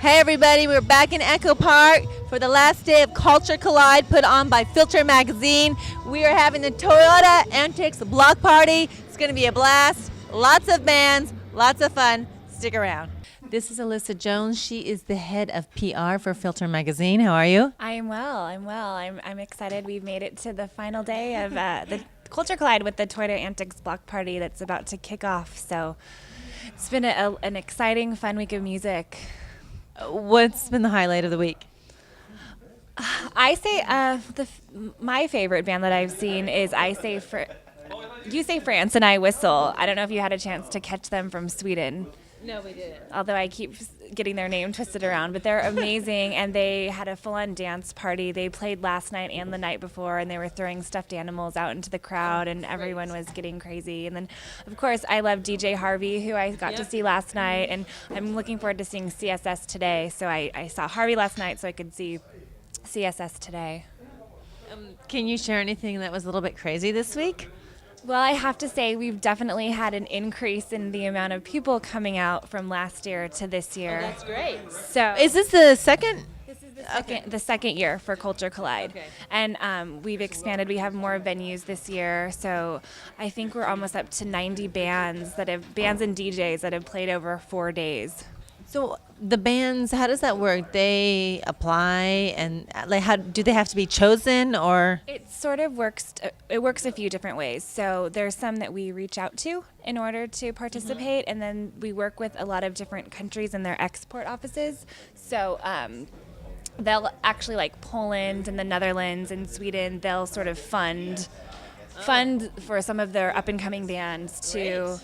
Hey everybody, we're back in Echo Park for the last day of Culture Collide put on by Filter Magazine. We are having the Toyota Antics Block Party. It's going to be a blast. Lots of bands, lots of fun. Stick around. This is Alyssa Jones. She is the head of PR for Filter Magazine. How are you? I am well. I'm excited. We've made it to the final day of the Culture Collide with the Toyota Antics Block Party that's about to kick off. So it's been an exciting, fun week of music. What's been the highlight of the week? I say my favorite band that I've seen is You Say France and I Whistle. I don't know if you had a chance to catch them from Sweden. No, we didn't. Although I keep getting their name twisted around, but they're amazing, and they had a full-on dance party. They played last night and the night before, and they were throwing stuffed animals out into the crowd, and everyone was getting crazy. And then, of course, I love DJ Harvey, who I got to see last night, and I'm looking forward to seeing CSS today. So I saw Harvey last night, so I could see CSS today. Can you share anything that was a little bit crazy this week? Well, I have to say we've definitely had an increase in the amount of people coming out from last year to this year. Oh, that's great. So is this the second? This is the second year for Culture Collide. Okay. And we've expanded. We have more venues this year. So I think we're almost up to 90 bands and DJs that have played over 4 days. So the bands, how does that work? They apply, and how do they have to be chosen, or? It sort of works. It works a few different ways. So there's some that we reach out to in order to participate, and then we work with a lot of different countries and their export offices. So they'll actually, like Poland and the Netherlands and Sweden, they'll sort of fund for some of their up and coming bands to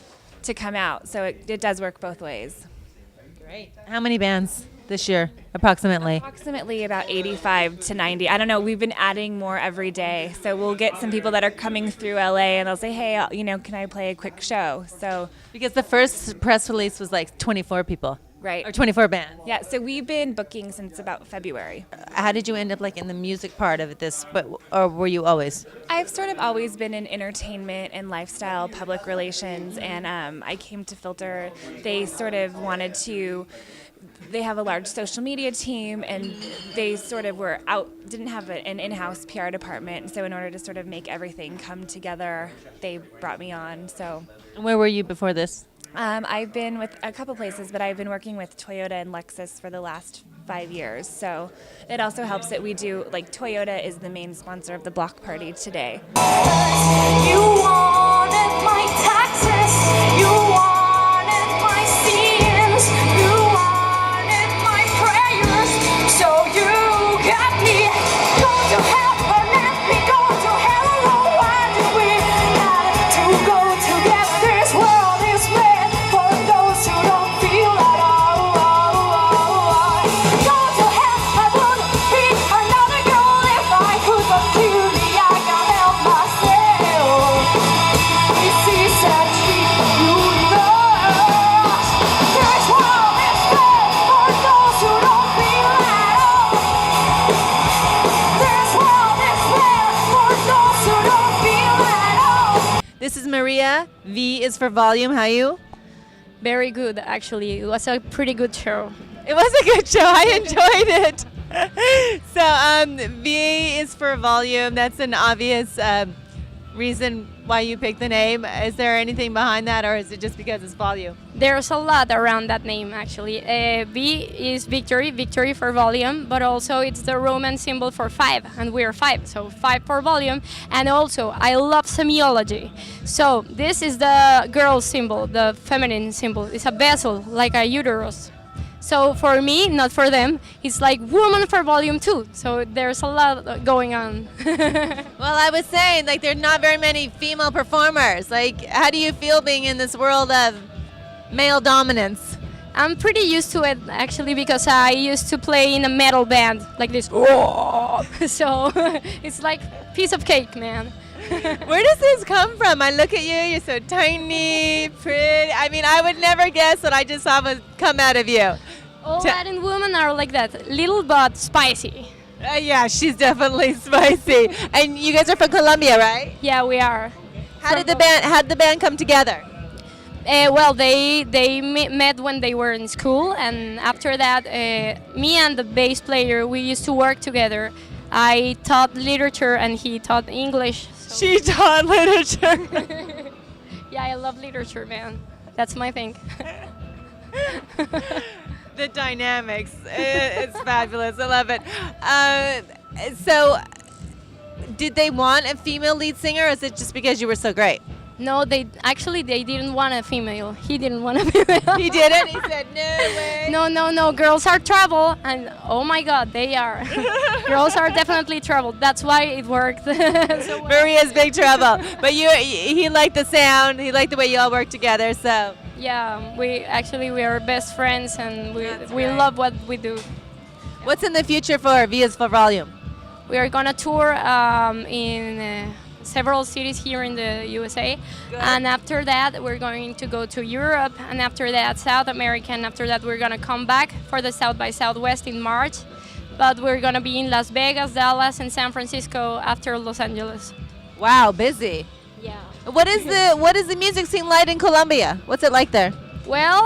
come out. So it does work both ways. Great. How many bands this year, approximately? Approximately about 85 to 90. I don't know. We've been adding more every day. So we'll get some people that are coming through LA, and they'll say, hey, can I play a quick show? So because the first press release was like 24 people. Right. Or 24 bands. Yeah, so we've been booking since about February. How did you end up in the music part of this, or were you always? I've sort of always been in entertainment and lifestyle, public relations, and I came to Filter. They sort of wanted to, they have a large social media team, and they sort of didn't have an in-house PR department, so in order to sort of make everything come together, they brought me on. So. And where were you before this? I've been with a couple places, but I've been working with Toyota and Lexus for the last 5 years. So it also helps that we do, Toyota is the main sponsor of the block party today. You wanted my taxes, you wanted my sins, you wanted my prayers, so you got me. Go to hell or let me go to hell. Oh, why do we have to go together? This world is made for those who don't feel at all. Go to hell, I wouldn't be another girl if I could, but clearly I can't help myself. This is a dream universe. This world is made for those who don't feel at all. This world is made for those who don't feel at all. This is Maria. V is for volume. How are you? Very good, actually. It was a pretty good show. It was a good show. I enjoyed it. So V is for volume. That's an obvious reason why you picked the name. Is there anything behind that, or is it just because it's volume? There's a lot around that name, actually. V is victory for volume, but also it's the Roman symbol for 5, and we're 5, so 5 for volume. And also, I love semiology. So this is the girl symbol, the feminine symbol. It's a vessel, like a uterus. So for me, not for them, it's like woman for volume 2. So there's a lot going on. Well, I was saying, there are not very many female performers. How do you feel being in this world of male dominance? I'm pretty used to it, actually, because I used to play in a metal band like this. So it's like a piece of cake, man. Where does this come from? I look at you, you're so tiny, pretty. I mean, I would never guess what I just saw would come out of you. All Latin women are like that, little but spicy. Yeah, she's definitely spicy. And you guys are from Colombia, right? Yeah, we are. How did the band come together? Well, they met when they were in school, and after that, me and the bass player, we used to work together. I taught literature and he taught English. So She taught literature. yeah, I love literature, man. That's my thing. The dynamics. It's fabulous. I love it. So, did they want a female lead singer, or is it just because you were so great? No, they didn't want a female. He didn't want a female. He didn't? He said, no way. No. Girls are trouble, and oh my God, they are. Girls are definitely trouble. That's why it worked. So well. Maria's big trouble. But he liked the sound. He liked the way you all work together. So, Yeah, we are best friends, and we great. love what we do. what's in the future for Vias for Volume? We are gonna tour in several cities here in the USA, and after that we're going to go to Europe, and after that South America, and after that we're gonna come back for the South by Southwest in March, but we're gonna be in Las Vegas, Dallas, and San Francisco after Los Angeles. Wow, busy. Yeah. What is the music scene like in Colombia? What's it like there? Well,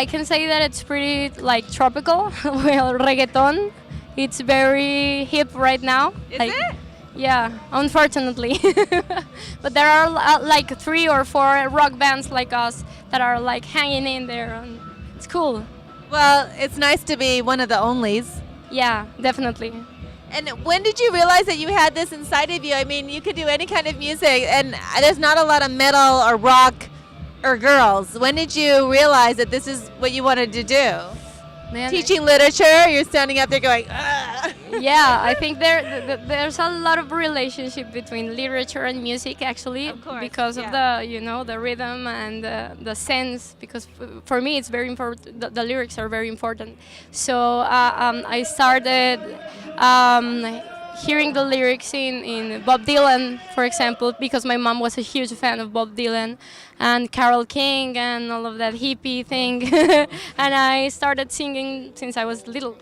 I can say that it's pretty like tropical. Well, reggaeton, it's very hip right now. Is like, it? Yeah, unfortunately. But there are like 3 or 4 rock bands like us that are like hanging in there, and it's cool. Well, it's nice to be one of the onlys. Yeah, definitely. And when did you realize that you had this inside of you? I mean, you could do any kind of music, and there's not a lot of metal or rock or girls. When did you realize that this is what you wanted to do? Man, Teaching literature, you're standing up there going, "Ugh." yeah, I think there's a lot of relationship between literature and music actually, Of course, because of the rhythm and the sense. Because for me, it's very important. The lyrics are very important. So I started hearing the lyrics in Bob Dylan, for example, because my mom was a huge fan of Bob Dylan and Carole King and all of that hippie thing. And I started singing since I was little.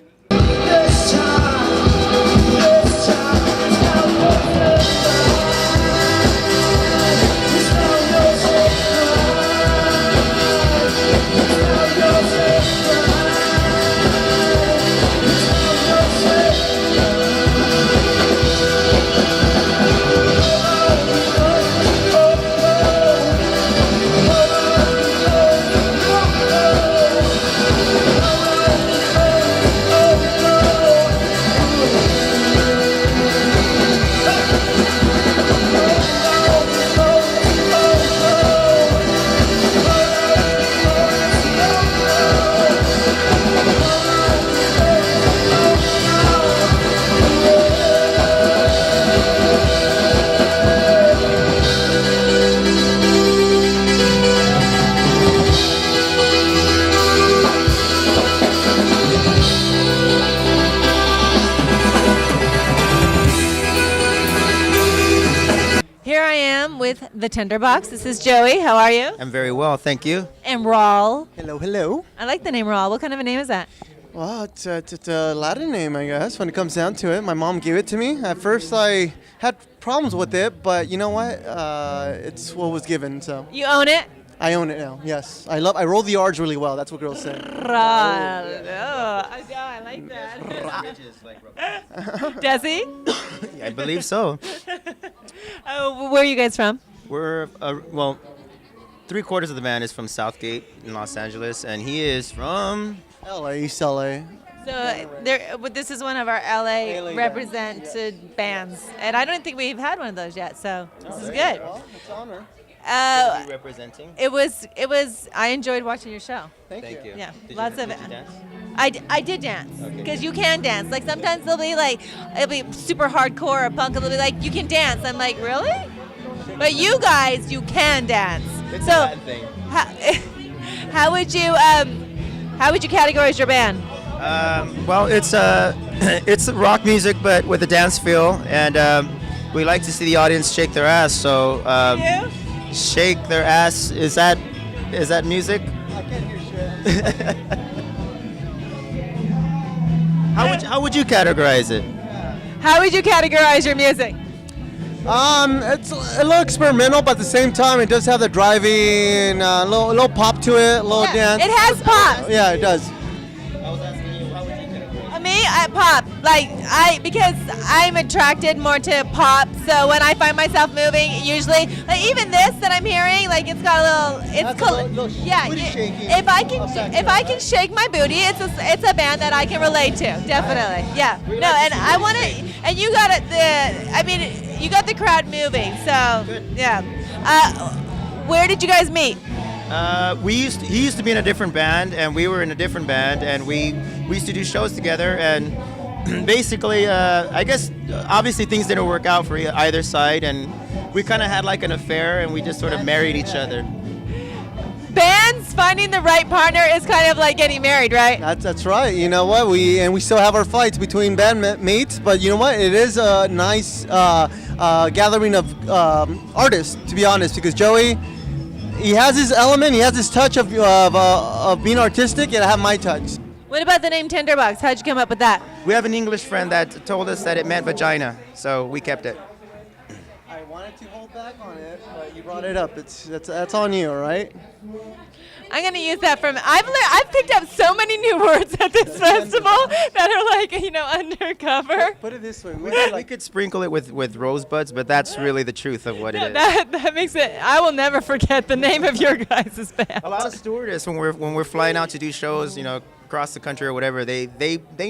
Here I am with the Tinderbox. This is Joey. How are you? I'm very well, thank you. And Raul. Hello, hello. I like the name Raul. What kind of a name is that? Well, it's a Latin name, I guess, when it comes down to it. My mom gave it to me. At first, I had problems with it, but you know what? It's what was given, so You own it? I own it now. Yes, I roll the R's really well. That's what girls say. Raul. Oh, I like that. Does he? I believe so. Oh, where are you guys from? We're, well, 3/4 of the band is from Southgate in Los Angeles, and he is from... LA, East LA. So this is one of our LA LA, yeah. represented bands, and I don't think we've had one of those yet. So this is good. Well, it's an honor. representing. It was. I enjoyed watching your show. Thank you. Yeah, Did lots you, of did it. you dance? I did dance Okay. because you can dance. Like sometimes it'll be super hardcore or punk. It'll be like you can dance. I'm like really, but you guys you can dance. It's so a bad thing. how would you categorize your band? Well, it's it's rock music, but with a dance feel, and we like to see the audience shake their ass. So You? shake their ass. Is that music? I can't hear shit. How would you categorize it? How would you categorize your music? It's a little experimental, but at the same time, it does have the driving, a little pop to it, a little dance. It has pop. Yeah, it does. Me, pop. Because I'm attracted more to pop. So when I find myself moving, usually, even this that I'm hearing, it's got a little. It's That's a little booty shaking. If I can shake my booty, it's a band that I can relate to. Definitely. Yeah. No, and I want to. And you got you got the crowd moving. So yeah. Where did you guys meet? He used to be in a different band, and we were in a different band, and we used to do shows together. And basically, I guess obviously things didn't work out for either side, and we kind of had like an affair, and we just sort of married each other. Bands finding the right partner is kind of like getting married, right? That's right. You know what? We still have our fights between bandmates, but you know what? It is a nice gathering of artists, to be honest, because Joey. He has his element, he has his touch of being artistic, and I have my touch. What about the name Tinderbox? How'd you come up with that? We have an English friend that told us that it meant vagina, so we kept it. I wanted to hold back on it, but you brought it up. That's on you, all right? I'm gonna use that from. I've picked up so many new words at this festival that are undercover. Put it this way: we could sprinkle it with rosebuds, but that's really the truth of what it is. That makes it. I will never forget the name of your guys' band. A lot of stewardess when we're flying out to do shows, across the country or whatever, they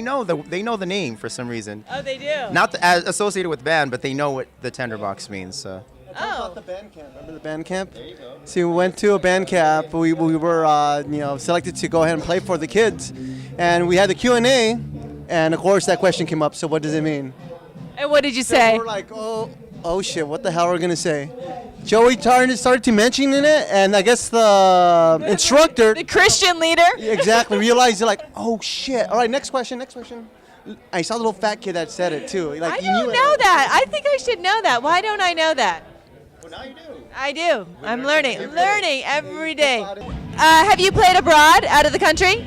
know the name for some reason. Oh, they do. Not as associated with band, but they know what the Tinderbox means. So. About the band camp. Remember the band camp? There you go. See, we went to a band camp. We were selected to go ahead and play for the kids, and we had the Q&A, and of course that question came up. So what does it mean? And what did you say? We're like, oh shit, what the hell are we gonna say? Joey started to mention it, and I guess the instructor, the Christian leader, exactly realized. You're like, oh shit. All right, next question. I saw the little fat kid that said it too. I don't know that. I think I should know that. Why don't I know that? Well, now you do. I do. I'm learning every day. Have you played abroad, out of the country?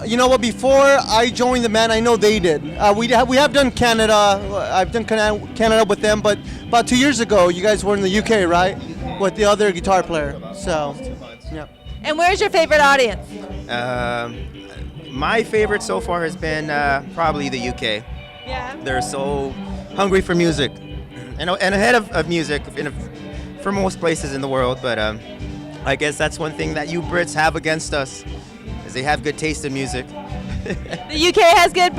You know what? Before I joined the band, I know they did. We have done Canada. I've done Canada with them, but about 2 years ago, you guys were in the UK, right? With the other guitar player. So, yeah. And where's your favorite audience? My favorite so far has been probably the UK. Yeah. They're so hungry for music, and ahead of music for most places in the world. But I guess that's one thing that you Brits have against us, is they have good taste in music. The UK has good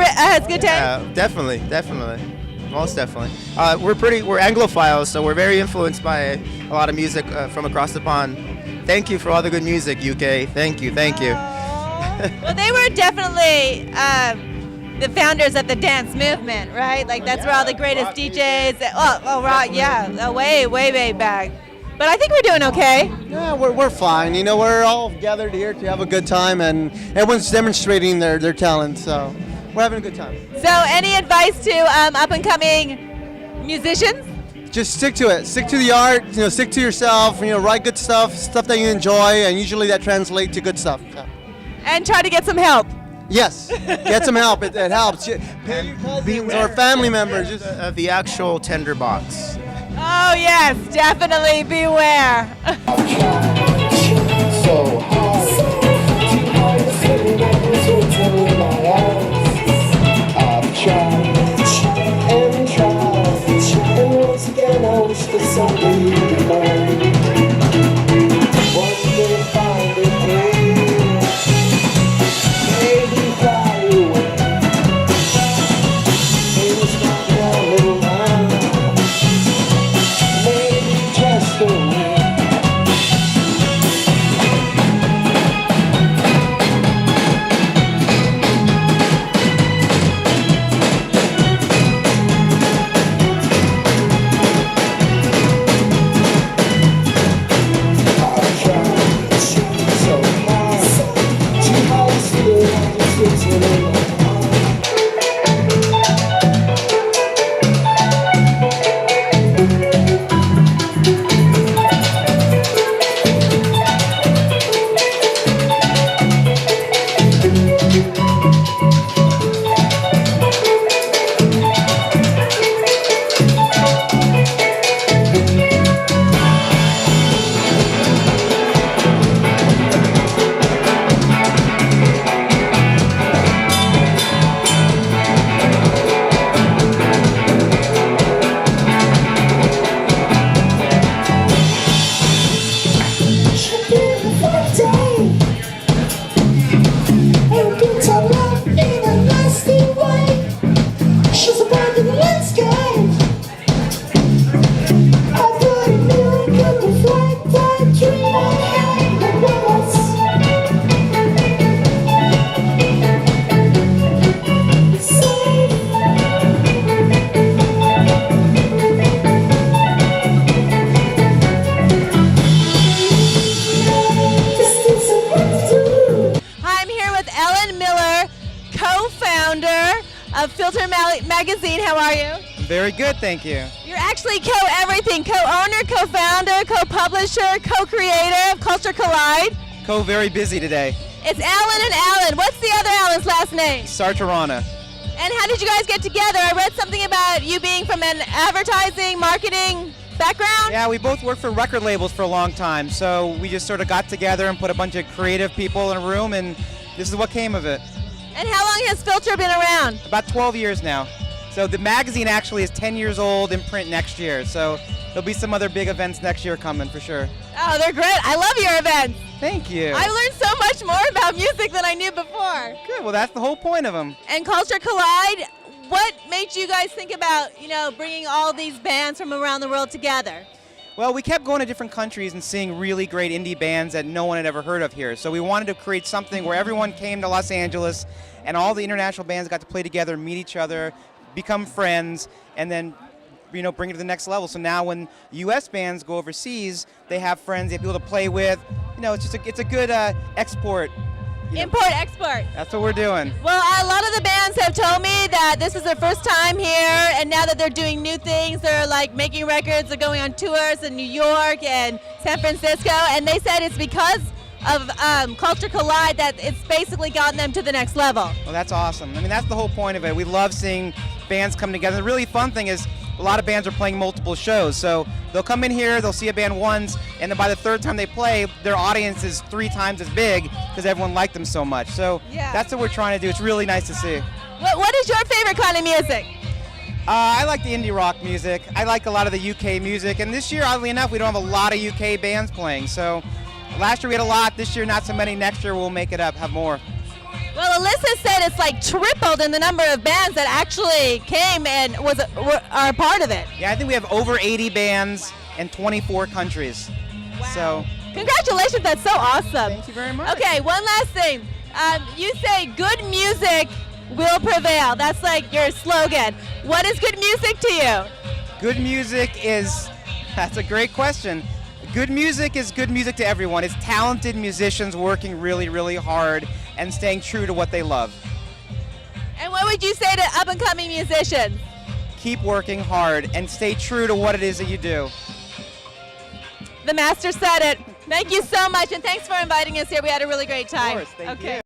taste. Definitely, most definitely. We're Anglophiles, so we're very influenced by a lot of music from across the pond. Thank you for all the good music, UK. Thank you. Well, they were definitely the founders of the dance movement, right? That's where all the greatest DJs. Right, yeah, way back. But I think we're doing okay. Yeah, we're fine. We're all gathered here to have a good time, and everyone's demonstrating their talent. So we're having a good time. So, any advice to up and coming musicians? Just stick to it. Stick to the art. Stick to yourself. Write good stuff that you enjoy, and usually that translates to good stuff. So. And try to get some help. Yes, get some help. It helps. Pay your cousins or family members. The actual Tinderbox. Oh yes, definitely beware. So hard to sitting in my eyes. I've tried and tried, and once again I wish that somebody would mind. One day find it clear, maybe fly away. It's not a little while, maybe just a way. of Filter Magazine. How are you? Very good, thank you. You're actually co-everything, co-owner, co-founder, co-publisher, co-creator of Culture Collide. Very busy today. It's Alan and Alan. What's the other Alan's last name? Sartorana. And how did you guys get together? I read something about you being from an advertising, marketing background. Yeah, we both worked for record labels for a long time, so we just sort of got together and put a bunch of creative people in a room, and this is what came of it. And how long has Filter been around? About 12 years now. So the magazine actually is 10 years old in print next year, so there'll be some other big events next year coming for sure. Oh, they're great. I love your events. Thank you. I learned so much more about music than I knew before. Good, well that's the whole point of them. And Culture Collide, what made you guys think about, bringing all these bands from around the world together? Well, we kept going to different countries and seeing really great indie bands that no one had ever heard of here. So we wanted to create something where everyone came to Los Angeles and all the international bands got to play together, meet each other, become friends, and then bring it to the next level. So now when U.S. bands go overseas, they have friends, they have people to play with. It's a good export. Import, export. That's what we're doing. Well, a lot of the bands have told me that this is their first time here, and now that they're doing new things, they're like making records, they're going on tours in New York and San Francisco, and they said it's because of Culture Collide that it's basically gotten them to the next level. Well, that's awesome. I mean, that's the whole point of it. We love seeing bands come together. The really fun thing is a lot of bands are playing multiple shows. So they'll come in here, they'll see a band once, and then by the third time they play, their audience is 3 times as big because everyone liked them so much. So that's what we're trying to do. It's really nice to see. What is your favorite kind of music? I like the indie rock music. I like a lot of the UK music. And this year, oddly enough, we don't have a lot of UK bands playing. So last year we had a lot. This year, not so many. Next year, we'll make it up, have more. Well, Alyssa said it's like tripled in the number of bands that actually came and are a part of it. Yeah, I think we have over 80 bands in 24 countries. Wow. So congratulations, that's so awesome. Thank you very much. Okay, one last thing. You say good music will prevail. That's like your slogan. What is good music to you? Good music that's a great question. Good music is good music to everyone. It's talented musicians working really, really hard and staying true to what they love. And what would you say to up-and-coming musicians? Keep working hard and stay true to what it is that you do. The master said it. Thank you so much, and thanks for inviting us here. We had a really great time. Of course, thank you.